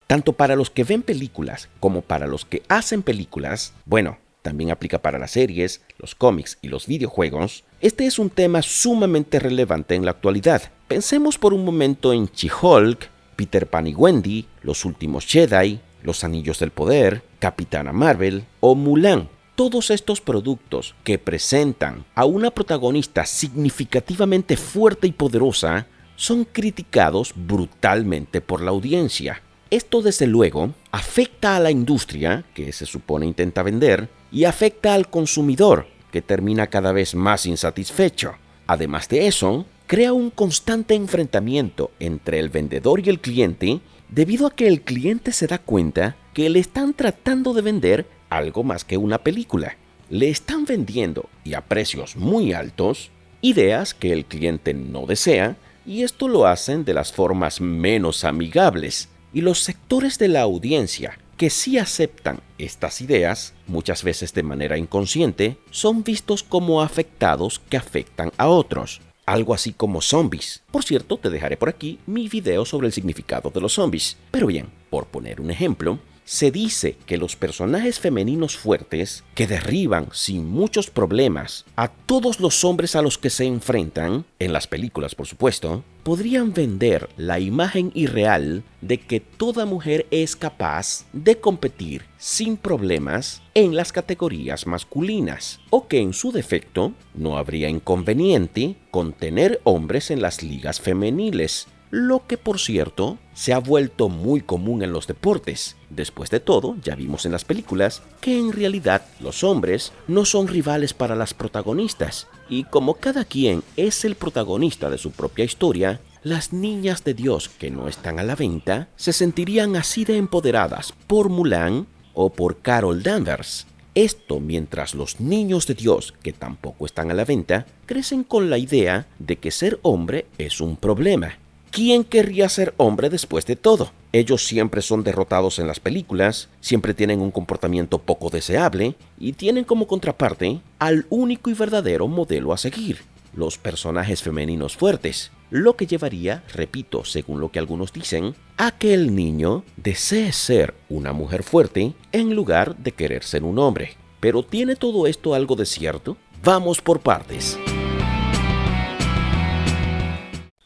Tanto para los que ven películas como para los que hacen películas, bueno, también aplica para las series, los cómics y los videojuegos, este es un tema sumamente relevante en la actualidad. Pensemos por un momento en She-Hulk, Peter Pan y Wendy, Los Últimos Jedi, Los Anillos del Poder, Capitana Marvel o Mulan. Todos estos productos que presentan a una protagonista significativamente fuerte y poderosa son criticados brutalmente por la audiencia. Esto desde luego afecta a la industria, que se supone intenta vender, y afecta al consumidor, que termina cada vez más insatisfecho. Además de eso, crea un constante enfrentamiento entre el vendedor y el cliente, debido a que el cliente se da cuenta que le están tratando de vender algo más que una película. Le están vendiendo, y a precios muy altos, ideas que el cliente no desea, y esto lo hacen de las formas menos amigables. Y los sectores de la audiencia que sí aceptan estas ideas, muchas veces de manera inconsciente, son vistos como afectados que afectan a otros. Algo así como zombies. Por cierto, te dejaré por aquí mi video sobre el significado de los zombies. Pero bien, por poner un ejemplo, se dice que los personajes femeninos fuertes, que derriban sin muchos problemas a todos los hombres a los que se enfrentan, en las películas por supuesto, podrían vender la imagen irreal de que toda mujer es capaz de competir sin problemas en las categorías masculinas, o que en su defecto no habría inconveniente con tener hombres en las ligas femeniles, lo que por cierto se ha vuelto muy común en los deportes. Después de todo, ya vimos en las películas que en realidad los hombres no son rivales para las protagonistas, y como cada quien es el protagonista de su propia historia, las niñas de Dios que no están a la venta se sentirían así de empoderadas por Mulan o por Carol Danvers. Esto mientras los niños de Dios, que tampoco están a la venta, crecen con la idea de que ser hombre es un problema. ¿Quién querría ser hombre después de todo? Ellos siempre son derrotados en las películas, siempre tienen un comportamiento poco deseable y tienen como contraparte al único y verdadero modelo a seguir, los personajes femeninos fuertes, lo que llevaría, repito, según lo que algunos dicen, a que el niño desee ser una mujer fuerte en lugar de querer ser un hombre. ¿Pero tiene todo esto algo de cierto? Vamos por partes.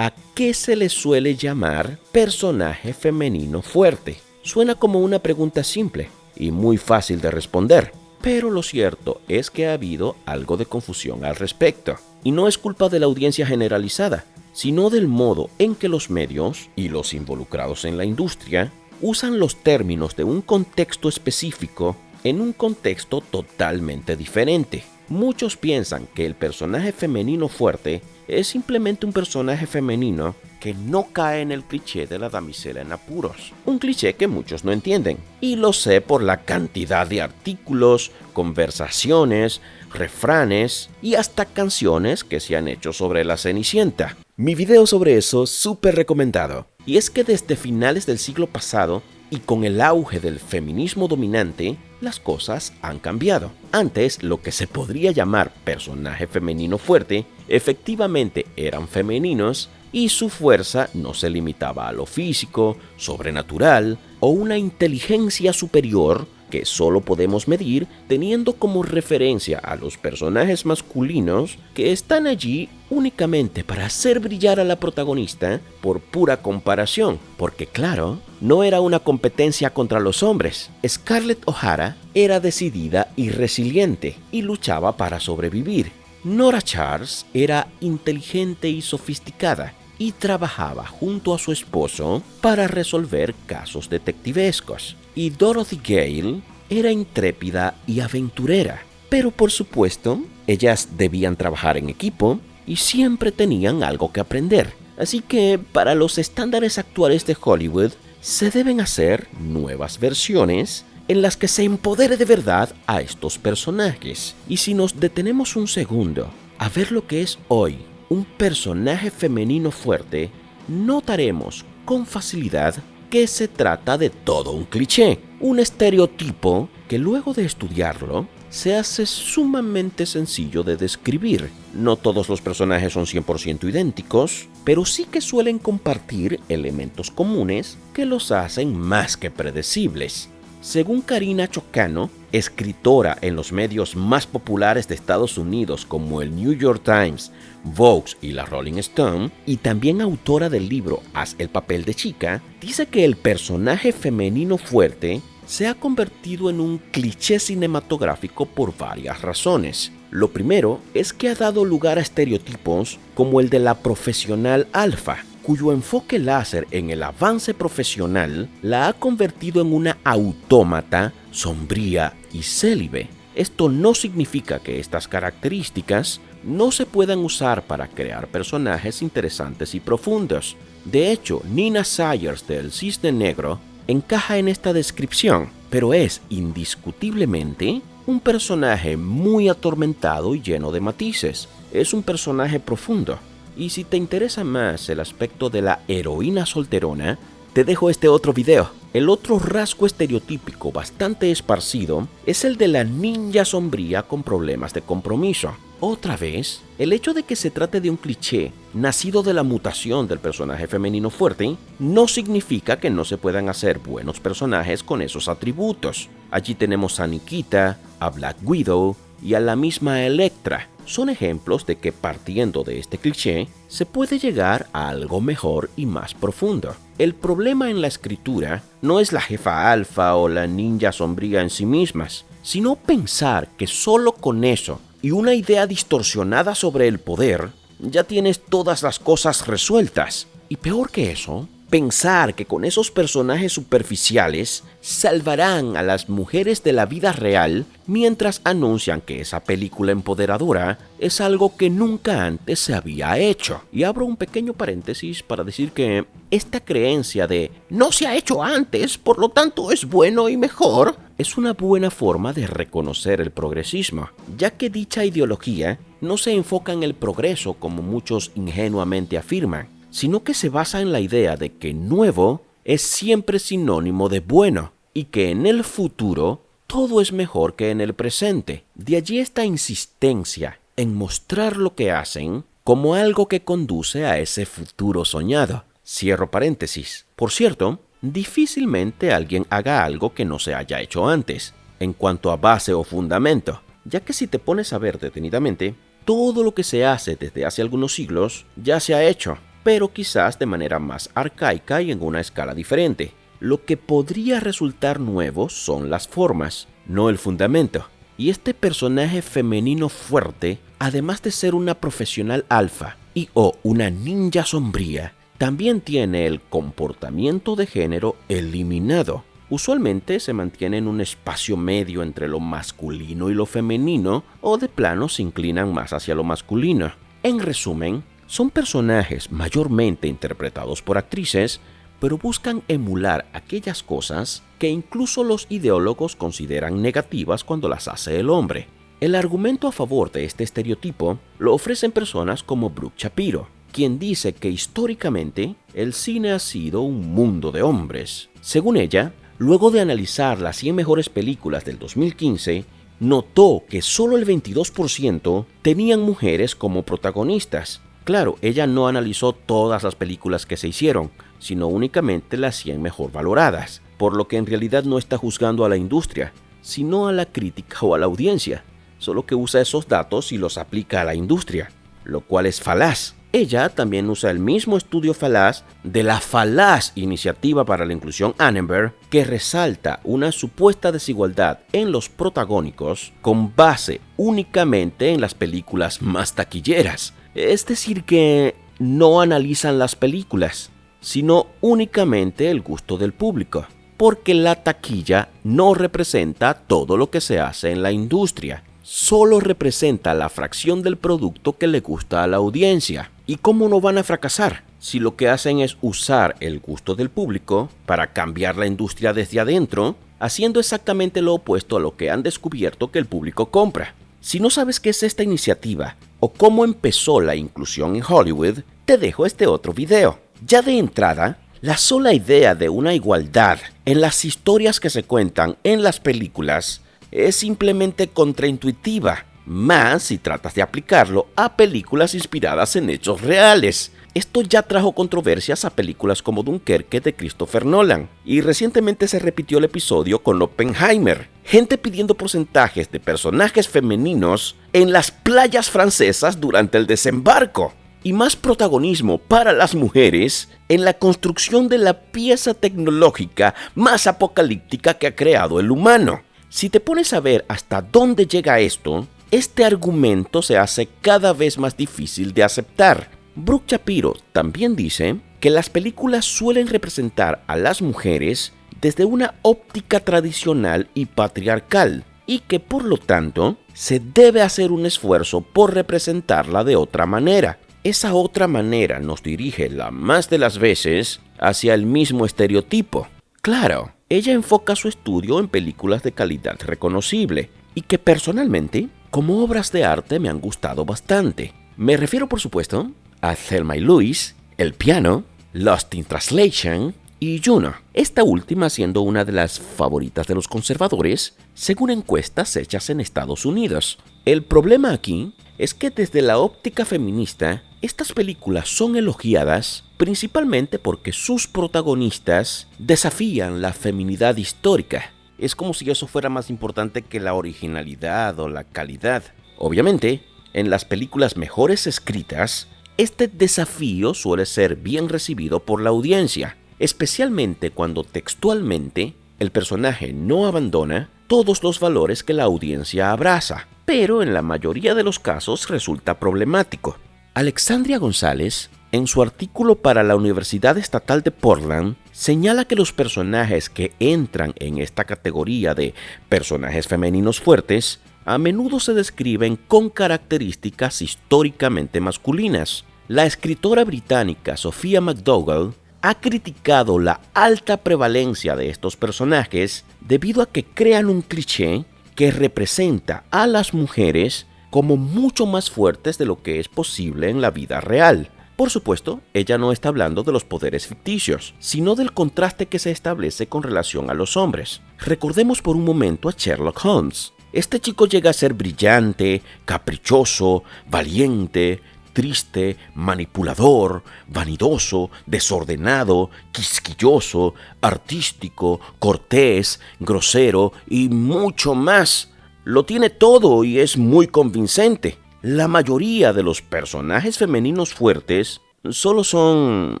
¿A qué se le suele llamar personaje femenino fuerte? Suena como una pregunta simple y muy fácil de responder, pero lo cierto es que ha habido algo de confusión al respecto. Y no es culpa de la audiencia generalizada, sino del modo en que los medios y los involucrados en la industria usan los términos de un contexto específico en un contexto totalmente diferente. Muchos piensan que el personaje femenino fuerte es simplemente un personaje femenino que no cae en el cliché de la damisela en apuros. Un cliché que muchos no entienden. Y lo sé por la cantidad de artículos, conversaciones, refranes y hasta canciones que se han hecho sobre la Cenicienta. Mi video sobre eso súper recomendado. Y es que desde finales del siglo pasado y con el auge del feminismo dominante, las cosas han cambiado. Antes, lo que se podría llamar personaje femenino fuerte, efectivamente eran femeninos y su fuerza no se limitaba a lo físico, sobrenatural o una inteligencia superior que solo podemos medir teniendo como referencia a los personajes masculinos que están allí únicamente para hacer brillar a la protagonista por pura comparación, porque claro, no era una competencia contra los hombres. Scarlett O'Hara era decidida y resiliente y luchaba para sobrevivir. Nora Charles era inteligente y sofisticada y trabajaba junto a su esposo para resolver casos detectivescos. Y Dorothy Gale era intrépida y aventurera. Pero por supuesto, ellas debían trabajar en equipo y siempre tenían algo que aprender. Así que, para los estándares actuales de Hollywood, se deben hacer nuevas versiones en las que se empodere de verdad a estos personajes. Y si nos detenemos un segundo a ver lo que es hoy un personaje femenino fuerte, notaremos con facilidad que se trata de todo un cliché, un estereotipo que luego de estudiarlo se hace sumamente sencillo de describir. No todos los personajes son 100% idénticos, pero sí que suelen compartir elementos comunes que los hacen más que predecibles. Según Karina Chocano, escritora en los medios más populares de Estados Unidos como el New York Times, Vogue y la Rolling Stone, y también autora del libro Haz el papel de chica, dice que el personaje femenino fuerte se ha convertido en un cliché cinematográfico por varias razones. Lo primero es que ha dado lugar a estereotipos como el de la profesional alfa, cuyo enfoque láser en el avance profesional la ha convertido en una autómata, sombría y célibe. Esto no significa que estas características no se puedan usar para crear personajes interesantes y profundos. De hecho, Nina Sayers del Cisne Negro encaja en esta descripción, pero es indiscutiblemente un personaje muy atormentado y lleno de matices. Es un personaje profundo. Y si te interesa más el aspecto de la heroína solterona, te dejo este otro video. El otro rasgo estereotípico bastante esparcido es el de la ninja sombría con problemas de compromiso. Otra vez, el hecho de que se trate de un cliché nacido de la mutación del personaje femenino fuerte no significa que no se puedan hacer buenos personajes con esos atributos. Allí tenemos a Nikita, a Black Widow y a la misma Elektra. Son ejemplos de que partiendo de este cliché se puede llegar a algo mejor y más profundo. El problema en la escritura no es la jefa alfa o la ninja sombría en sí mismas, sino pensar que solo con eso y una idea distorsionada sobre el poder ya tienes todas las cosas resueltas. Y peor que eso, pensar que con esos personajes superficiales salvarán a las mujeres de la vida real mientras anuncian que esa película empoderadora es algo que nunca antes se había hecho. Y abro un pequeño paréntesis para decir que esta creencia de no se ha hecho antes, por lo tanto es bueno y mejor, es una buena forma de reconocer el progresismo, ya que dicha ideología no se enfoca en el progreso como muchos ingenuamente afirman, sino que se basa en la idea de que nuevo es siempre sinónimo de bueno y que en el futuro todo es mejor que en el presente. De allí esta insistencia en mostrar lo que hacen como algo que conduce a ese futuro soñado. Cierro paréntesis. Por cierto, difícilmente alguien haga algo que no se haya hecho antes, en cuanto a base o fundamento, ya que si te pones a ver detenidamente, todo lo que se hace desde hace algunos siglos ya se ha hecho, pero quizás de manera más arcaica y en una escala diferente. Lo que podría resultar nuevo son las formas, no el fundamento. Y este personaje femenino fuerte, además de ser una profesional alfa y o una ninja sombría, también tiene el comportamiento de género eliminado. Usualmente se mantiene en un espacio medio entre lo masculino y lo femenino, o de plano se inclinan más hacia lo masculino. En resumen, son personajes mayormente interpretados por actrices, pero buscan emular aquellas cosas que incluso los ideólogos consideran negativas cuando las hace el hombre. El argumento a favor de este estereotipo lo ofrecen personas como Brooke Shapiro, quien dice que históricamente el cine ha sido un mundo de hombres. Según ella, luego de analizar las 100 mejores películas del 2015, notó que solo el 22% tenían mujeres como protagonistas. Claro, ella no analizó todas las películas que se hicieron, sino únicamente las 100 mejor valoradas, por lo que en realidad no está juzgando a la industria, sino a la crítica o a la audiencia, solo que usa esos datos y los aplica a la industria, lo cual es falaz. Ella también usa el mismo estudio falaz de la falaz Iniciativa para la Inclusión Annenberg, que resalta una supuesta desigualdad en los protagónicos con base únicamente en las películas más taquilleras. Es decir, que no analizan las películas, sino únicamente el gusto del público, porque la taquilla no representa todo lo que se hace en la industria, solo representa la fracción del producto que le gusta a la audiencia. ¿Y cómo no van a fracasar si lo que hacen es usar el gusto del público para cambiar la industria desde adentro, haciendo exactamente lo opuesto a lo que han descubierto que el público compra? Si no sabes qué es esta iniciativa o cómo empezó la inclusión en Hollywood, te dejo este otro video. Ya de entrada, la sola idea de una igualdad en las historias que se cuentan en las películas es simplemente contraintuitiva, más si tratas de aplicarlo a películas inspiradas en hechos reales. Esto ya trajo controversias a películas como Dunkerque de Christopher Nolan, y recientemente se repitió el episodio con Oppenheimer. Gente pidiendo porcentajes de personajes femeninos en las playas francesas durante el desembarco, y más protagonismo para las mujeres en la construcción de la pieza tecnológica más apocalíptica que ha creado el humano. Si te pones a ver hasta dónde llega esto, este argumento se hace cada vez más difícil de aceptar. Brooke Shapiro también dice que las películas suelen representar a las mujeres desde una óptica tradicional y patriarcal, y que por lo tanto se debe hacer un esfuerzo por representarla de otra manera. Esa otra manera nos dirige la más de las veces hacia el mismo estereotipo. Claro, ella enfoca su estudio en películas de calidad reconocible y que personalmente, como obras de arte, me han gustado bastante. Me refiero, por supuesto, a Thelma y Louise, El piano, Lost in Translation y Juno, esta última siendo una de las favoritas de los conservadores, según encuestas hechas en Estados Unidos. El problema aquí es que desde la óptica feminista, estas películas son elogiadas principalmente porque sus protagonistas desafían la feminidad histórica. Es como si eso fuera más importante que la originalidad o la calidad. Obviamente, en las películas mejores escritas, este desafío suele ser bien recibido por la audiencia, especialmente cuando textualmente el personaje no abandona todos los valores que la audiencia abraza, pero en la mayoría de los casos resulta problemático. Alexandria González, en su artículo para la Universidad Estatal de Portland, señala que los personajes que entran en esta categoría de personajes femeninos fuertes a menudo se describen con características históricamente masculinas. La escritora británica Sophia McDougall ha criticado la alta prevalencia de estos personajes debido a que crean un cliché que representa a las mujeres como mucho más fuertes de lo que es posible en la vida real. Por supuesto, ella no está hablando de los poderes ficticios, sino del contraste que se establece con relación a los hombres. Recordemos por un momento a Sherlock Holmes. Este chico llega a ser brillante, caprichoso, valiente, triste, manipulador, vanidoso, desordenado, quisquilloso, artístico, cortés, grosero y mucho más. Lo tiene todo y es muy convincente. La mayoría de los personajes femeninos fuertes solo son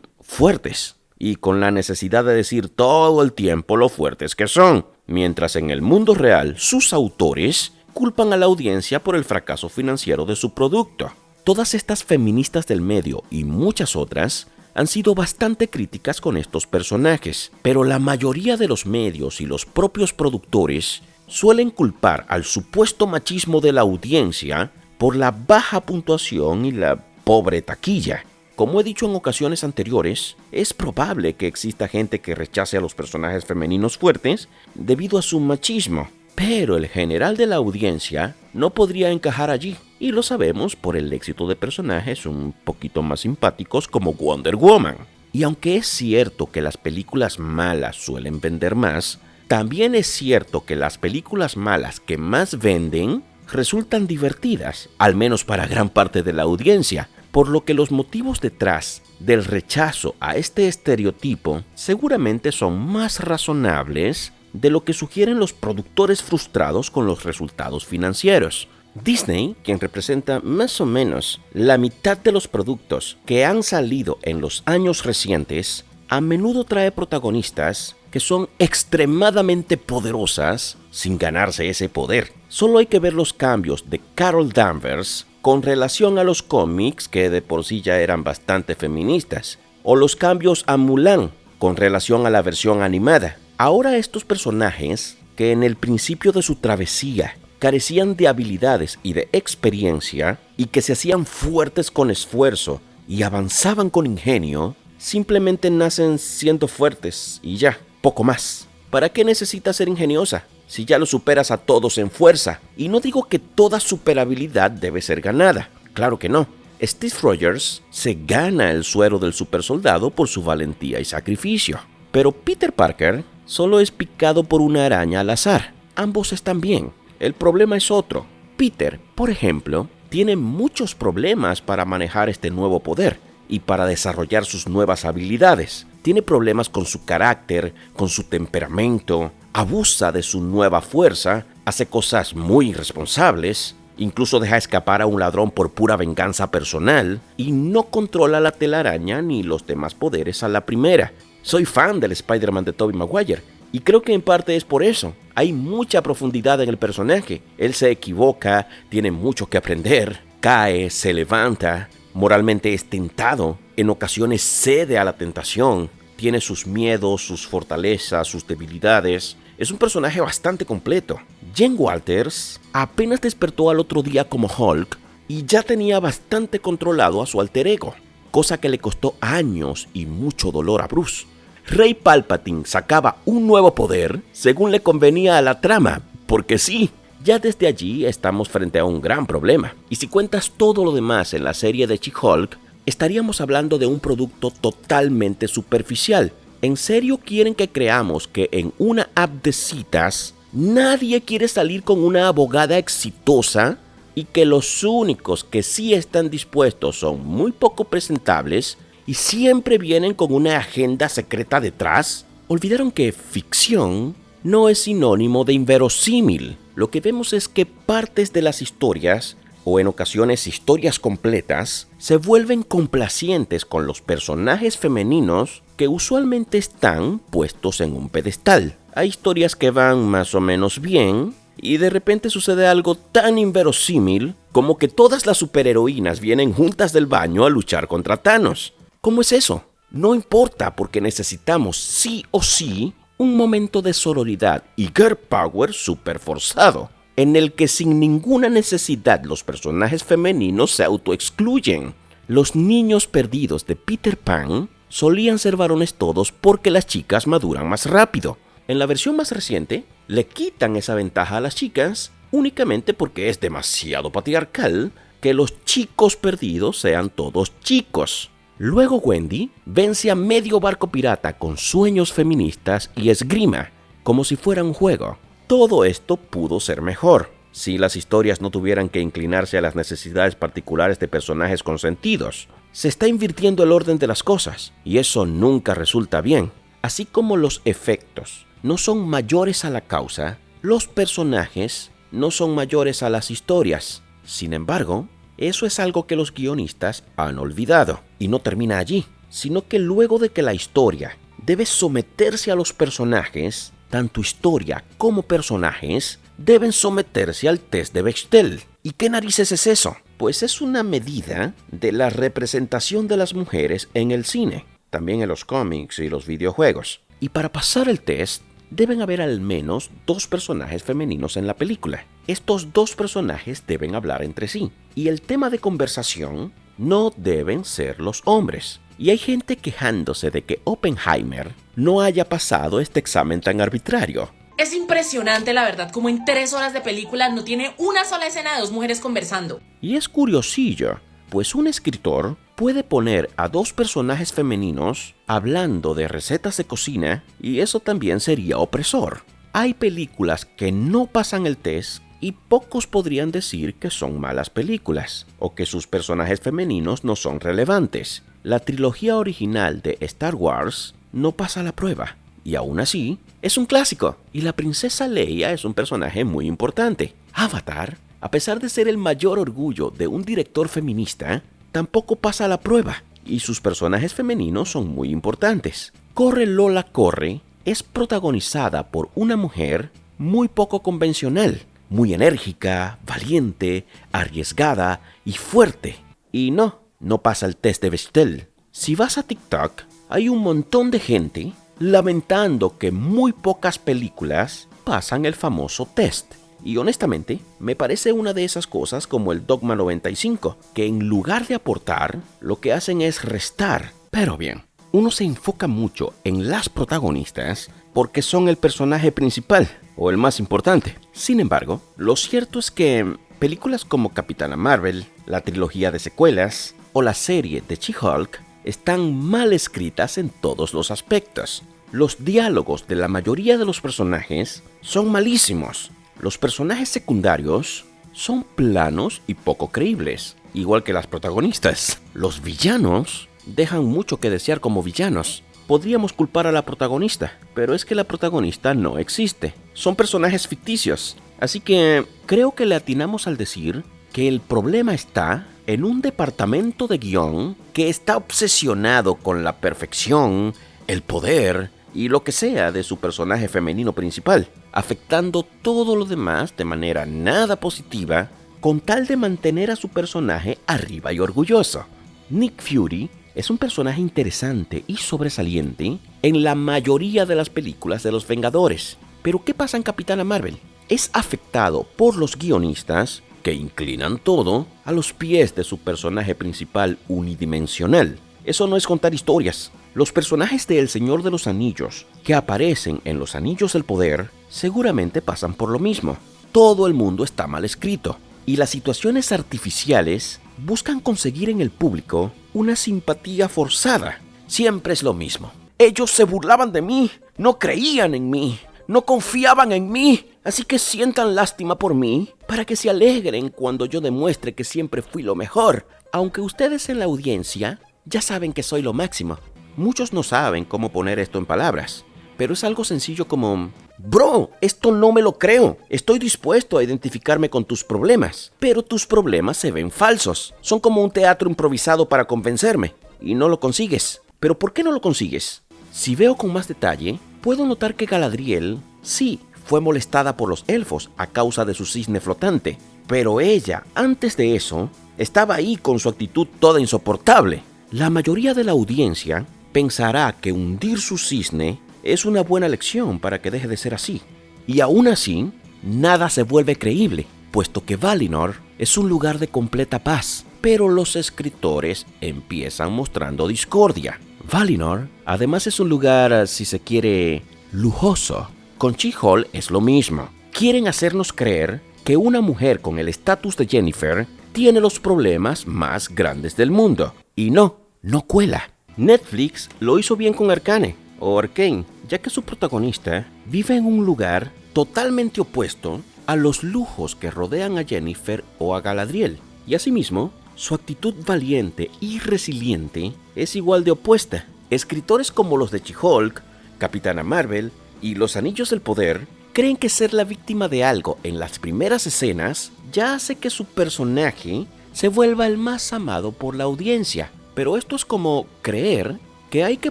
fuertes y con la necesidad de decir todo el tiempo lo fuertes que son, mientras en el mundo real sus autores culpan a la audiencia por el fracaso financiero de su producto. Todas estas feministas del medio y muchas otras han sido bastante críticas con estos personajes, pero la mayoría de los medios y los propios productores suelen culpar al supuesto machismo de la audiencia por la baja puntuación y la pobre taquilla. Como he dicho en ocasiones anteriores, es probable que exista gente que rechace a los personajes femeninos fuertes debido a su machismo, pero el general de la audiencia no podría encajar allí, y lo sabemos por el éxito de personajes un poquito más simpáticos como Wonder Woman. Y aunque es cierto que las películas malas suelen vender más, también es cierto que las películas malas que más venden resultan divertidas, al menos para gran parte de la audiencia, por lo que los motivos detrás del rechazo a este estereotipo seguramente son más razonables de lo que sugieren los productores frustrados con los resultados financieros. Disney, quien representa más o menos la mitad de los productos que han salido en los años recientes, a menudo trae protagonistas que son extremadamente poderosas sin ganarse ese poder. Solo hay que ver los cambios de Carol Danvers con relación a los cómics, que de por sí ya eran bastante feministas, o los cambios a Mulan con relación a la versión animada. Ahora estos personajes, que en el principio de su travesía carecían de habilidades y de experiencia, y que se hacían fuertes con esfuerzo y avanzaban con ingenio, simplemente nacen siendo fuertes y ya, poco más. ¿Para qué necesitas ser ingeniosa si ya lo superas a todos en fuerza? Y no digo que toda superabilidad debe ser ganada, claro que no. Steve Rogers se gana el suero del supersoldado por su valentía y sacrificio, pero Peter Parker solo es picado por una araña al azar. Ambos están bien. El problema es otro. Peter, por ejemplo, tiene muchos problemas para manejar este nuevo poder y para desarrollar sus nuevas habilidades. Tiene problemas con su carácter, con su temperamento, abusa de su nueva fuerza, hace cosas muy irresponsables, incluso deja escapar a un ladrón por pura venganza personal y no controla la telaraña ni los demás poderes a la primera. Soy fan del Spider-Man de Tobey Maguire y creo que en parte es por eso. Hay mucha profundidad en el personaje. Él se equivoca, tiene mucho que aprender, cae, se levanta, moralmente es tentado, en ocasiones cede a la tentación, tiene sus miedos, sus fortalezas, sus debilidades. Es un personaje bastante completo. Jen Walters apenas despertó al otro día como Hulk y ya tenía bastante controlado a su alter ego, cosa que le costó años y mucho dolor a Bruce. Rey Palpatine sacaba un nuevo poder según le convenía a la trama, porque sí, ya desde allí estamos frente a un gran problema. Y si cuentas todo lo demás en la serie de She-Hulk, estaríamos hablando de un producto totalmente superficial. ¿En serio quieren que creamos que en una app de citas nadie quiere salir con una abogada exitosa y que los únicos que sí están dispuestos son muy poco presentables y siempre vienen con una agenda secreta detrás? ¿Olvidaron que ficción no es sinónimo de inverosímil? Lo que vemos es que partes de las historias, o en ocasiones historias completas, se vuelven complacientes con los personajes femeninos que usualmente están puestos en un pedestal. Hay historias que van más o menos bien y de repente sucede algo tan inverosímil como que todas las superheroínas vienen juntas del baño a luchar contra Thanos. ¿Cómo es eso? No importa, porque necesitamos sí o sí un momento de sororidad y girl power super forzado, en el que sin ninguna necesidad los personajes femeninos se autoexcluyen. Los niños perdidos de Peter Pan solían ser varones todos porque las chicas maduran más rápido. En la versión más reciente, le quitan esa ventaja a las chicas únicamente porque es demasiado patriarcal que los chicos perdidos sean todos chicos. Luego Wendy vence a medio barco pirata con sueños feministas y esgrima, como si fuera un juego. Todo esto pudo ser mejor, si las historias no tuvieran que inclinarse a las necesidades particulares de personajes consentidos. Se está invirtiendo el orden de las cosas, y eso nunca resulta bien. Así como los efectos no son mayores a la causa, los personajes no son mayores a las historias. Sin embargo, eso es algo que los guionistas han olvidado. Y no termina allí, sino que luego de que la historia debe someterse a los personajes, tanto historia como personajes deben someterse al test de Bechdel. ¿Y qué narices es eso? Pues es una medida de la representación de las mujeres en el cine, también en los cómics y los videojuegos. Y para pasar el test, deben haber al menos 2 personajes femeninos en la película. Estos 2 personajes deben hablar entre sí, y el tema de conversación no deben ser los hombres. Y hay gente quejándose de que Oppenheimer no haya pasado este examen tan arbitrario. Es impresionante, la verdad, como en 3 horas de película no tiene una sola escena de 2 mujeres conversando. Y es curiosillo, pues un escritor puede poner a 2 personajes femeninos hablando de recetas de cocina y eso también sería opresor. Hay películas que no pasan el test y pocos podrían decir que son malas películas o que sus personajes femeninos no son relevantes. La trilogía original de Star Wars no pasa la prueba y aún así es un clásico y la princesa Leia es un personaje muy importante. Avatar, a pesar de ser el mayor orgullo de un director feminista, tampoco pasa la prueba y sus personajes femeninos son muy importantes. Corre Lola Corre es protagonizada por una mujer muy poco convencional, muy enérgica, valiente, arriesgada y fuerte. Y no pasa el test de Bechdel. Si vas a TikTok, hay un montón de gente lamentando que muy pocas películas pasan el famoso test. Y honestamente, me parece una de esas cosas como el Dogma 95, que en lugar de aportar, lo que hacen es restar. Pero bien, uno se enfoca mucho en las protagonistas porque son el personaje principal o el más importante. Sin embargo, lo cierto es que películas como Capitana Marvel, la trilogía de secuelas o la serie de She-Hulk están mal escritas en todos los aspectos. Los diálogos de la mayoría de los personajes son malísimos. Los personajes secundarios son planos y poco creíbles, igual que las protagonistas. Los villanos dejan mucho que desear como villanos. Podríamos culpar a la protagonista, pero es que la protagonista no existe. Son personajes ficticios. Así que creo que le atinamos al decir que el problema está en un departamento de guión que está obsesionado con la perfección, el poder y lo que sea de su personaje femenino principal, afectando todo lo demás de manera nada positiva con tal de mantener a su personaje arriba y orgulloso. Nick Fury es un personaje interesante y sobresaliente en la mayoría de las películas de los Vengadores. Pero ¿qué pasa en Capitana Marvel? Es afectado por los guionistas que inclinan todo a los pies de su personaje principal unidimensional. Eso no es contar historias. Los personajes de El Señor de los Anillos que aparecen en Los Anillos del Poder seguramente pasan por lo mismo. Todo el mundo está mal escrito y las situaciones artificiales buscan conseguir en el público una simpatía forzada. Siempre es lo mismo. Ellos se burlaban de mí, no creían en mí, no confiaban en mí, así que sientan lástima por mí para que se alegren cuando yo demuestre que siempre fui lo mejor, aunque ustedes en la audiencia ya saben que soy lo máximo. Muchos no saben cómo poner esto en palabras, pero es algo sencillo como: bro, esto no me lo creo. Estoy dispuesto a identificarme con tus problemas, pero tus problemas se ven falsos. Son como un teatro improvisado para convencerme, y no lo consigues. ¿Pero por qué no lo consigues? Si veo con más detalle, puedo notar que Galadriel sí fue molestada por los elfos a causa de su cisne flotante, pero ella, antes de eso, estaba ahí con su actitud toda insoportable. La mayoría de la audiencia pensará que hundir su cisne es una buena lección para que deje de ser así. Y aún así, nada se vuelve creíble, puesto que Valinor es un lugar de completa paz, pero los escritores empiezan mostrando discordia. Valinor, además, es un lugar, si se quiere, lujoso. Con She-Hulk es lo mismo. Quieren hacernos creer que una mujer con el estatus de Jennifer tiene los problemas más grandes del mundo. Y no cuela. Netflix lo hizo bien con Arcane, o Arcane, ya que su protagonista vive en un lugar totalmente opuesto a los lujos que rodean a Jennifer o a Galadriel. Y asimismo, su actitud valiente y resiliente es igual de opuesta. Escritores como los de She-Hulk, Capitana Marvel y Los Anillos del Poder creen que ser la víctima de algo en las primeras escenas ya hace que su personaje se vuelva el más amado por la audiencia. Pero esto es como creer que hay que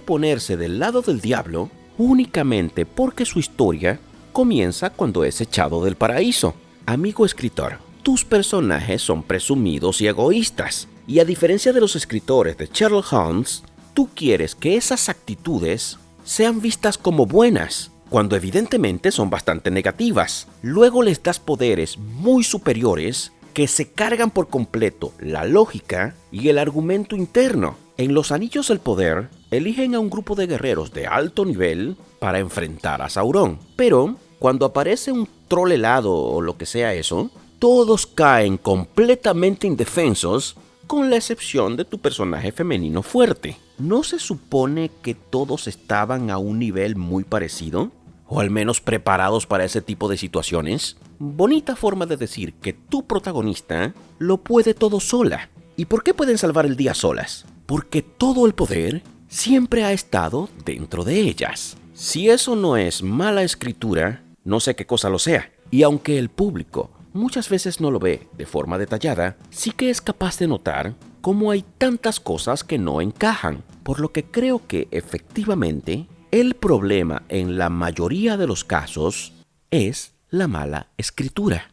ponerse del lado del diablo únicamente porque su historia comienza cuando es echado del paraíso. Amigo escritor, tus personajes son presumidos y egoístas, y a diferencia de los escritores de Sherlock Holmes, tú quieres que esas actitudes sean vistas como buenas, cuando evidentemente son bastante negativas. Luego les das poderes muy superiores que se cargan por completo la lógica y el argumento interno. En Los Anillos del Poder, eligen a un grupo de guerreros de alto nivel para enfrentar a Sauron. Pero, cuando aparece un troll helado o lo que sea eso, todos caen completamente indefensos, con la excepción de tu personaje femenino fuerte. ¿No se supone que todos estaban a un nivel muy parecido? ¿O al menos preparados para ese tipo de situaciones? Bonita forma de decir que tu protagonista lo puede todo sola. ¿Y por qué pueden salvar el día solas? Porque todo el poder siempre ha estado dentro de ellas. Si eso no es mala escritura, no sé qué cosa lo sea. Y aunque el público muchas veces no lo ve de forma detallada, sí que es capaz de notar cómo hay tantas cosas que no encajan. Por lo que creo que efectivamente el problema en la mayoría de los casos es la mala escritura.